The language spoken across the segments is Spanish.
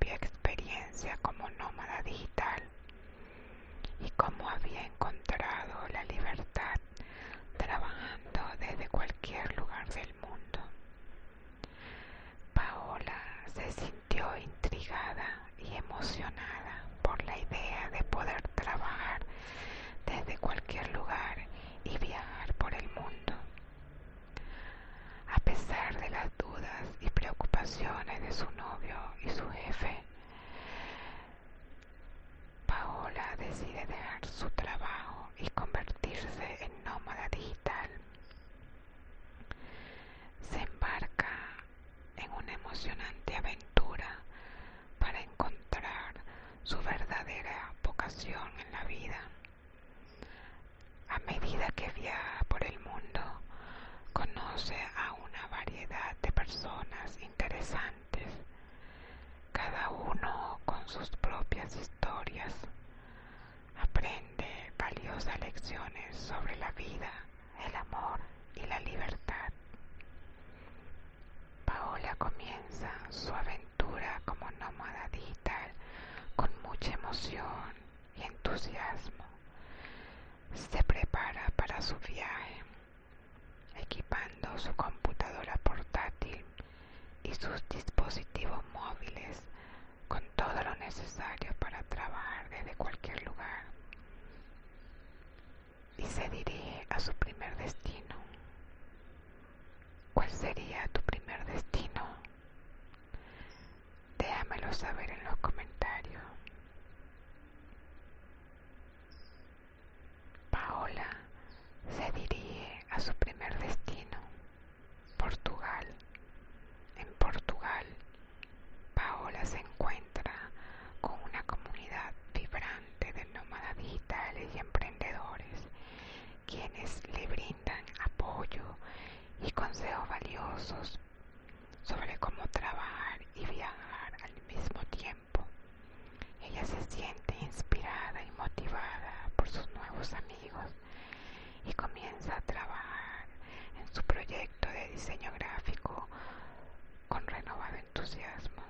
propia experiencia como nómada digital y cómo había encontrado la libertad trabajando desde cualquier lugar del mundo. Paola se sintió intrigada y emocionada por la idea de poder trabajar desde cualquier lugar y viajar por el mundo. A pesar de las dudas y preocupaciones de su novio y su jefe, Paola decide dejar su trabajo y convertirse en nómada digital. Se embarca en una emocionante aventura para encontrar su verdadera vocación en la vida. A medida que viaja por el mundo, conoce a una variedad de personas interesantes, cada uno con sus propias historias. Aprende valiosas lecciones sobre la vida, el amor y la libertad. Paola comienza su aventura como nómada digital con mucha emoción y entusiasmo. Se prepara para su viaje, equipando su computadora portátil y sus dispositivos móviles con todo lo necesario para trabajar desde cualquier lugar. Y se dirige a su primer destino. ¿Cuál sería tu primer destino? Déjamelo saber en los comentarios. Paola se dirige a su primer destino, Portugal. En Portugal, Paola se encuentra con una comunidad vibrante de nómadas digitales y emprendedores, quienes le brindan apoyo y consejos valiosos sobre cómo trabajar y viajar al mismo tiempo. Ella se siente inspirada y motivada por sus nuevos amigos y comienza a trabajar en su proyecto de diseño gráfico con renovado entusiasmo.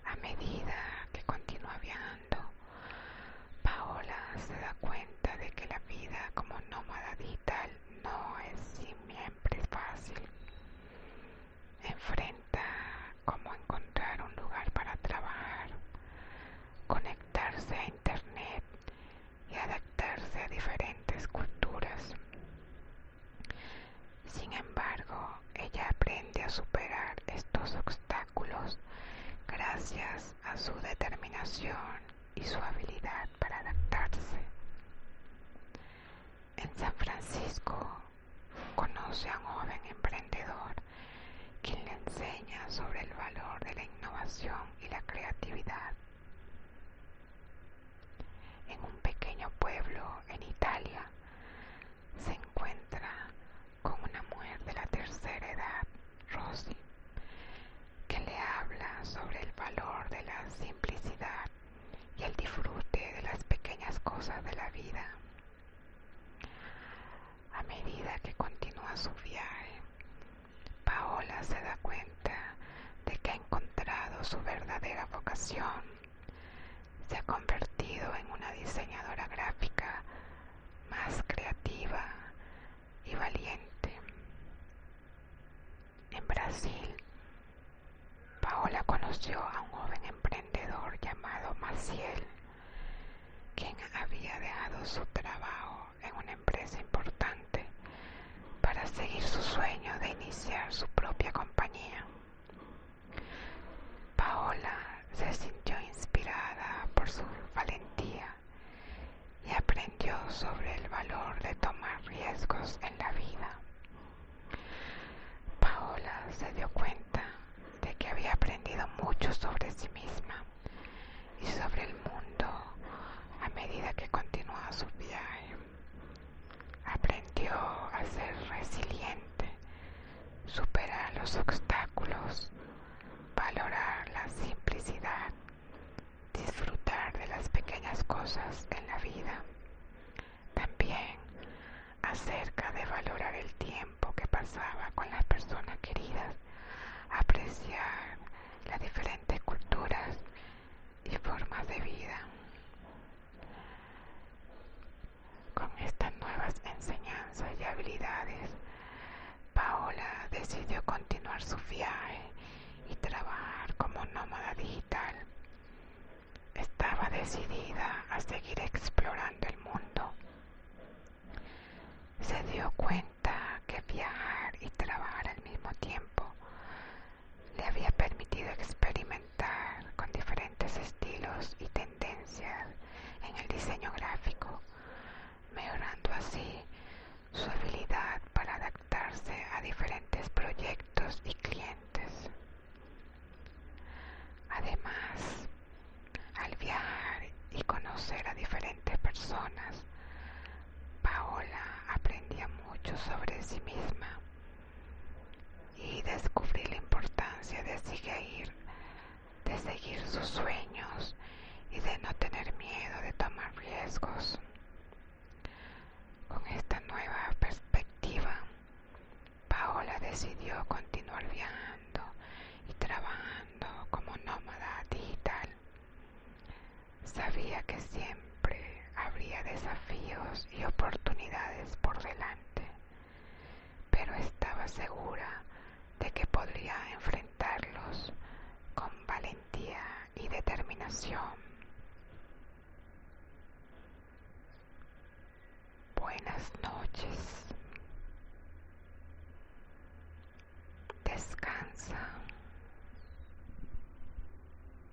A medida que continúa viajando, Paola se da cuenta de que la vida como nómada digital no es siempre fácil. Enfrenta cómo encontrar un lugar para trabajar, conectarse a internet y adaptarse a diferentes culturas. Sin embargo, ella aprende a superar estos obstáculos gracias a su determinación y su habilidad para adaptarse. En San Francisco conoce a un joven emprendedor quien le enseña sobre el valor de la innovación y la creatividad. En un pequeño pueblo en Italia se encuentra con una mujer de la tercera edad, Rosy, que le habla sobre el valor de la simplicidad y el disfrute de las pequeñas cosas de la vida. A medida que continúa su viaje, Paola se da cuenta de que ha encontrado su verdadera vocación. Se ha convertido en una diseñadora gráfica más creativa y valiente. En Brasil, Paola conoció a un joven emprendedor llamado Maciel, quien había dejado su trabajo en una empresa importante para seguir su sueño de iniciar su propia compañía. Paola se sintió inspirada por su valentía y aprendió sobre el valor de tomar riesgos en la vida. Paola se dio cuenta de que había aprendido mucho sobre sí misma y sobre el mundo a medida que continuaba su viaje. Aprendió a ser resiliente, superar los obstáculos, valorar la simplicidad, disfrutar de las pequeñas cosas en la vida. También acerca de valorar el tiempo que pasaba con las personas queridas, apreciar las diferentes seguir sus sueños y de no tener miedo de tomar riesgos. Con esta nueva perspectiva, Paola decidió continuar viajando y trabajando como nómada digital. Sabía que siempre habría desafíos y oportunidades por delante, pero estaba segura de que podría enfrentarlos con valentía y determinación. Buenas noches.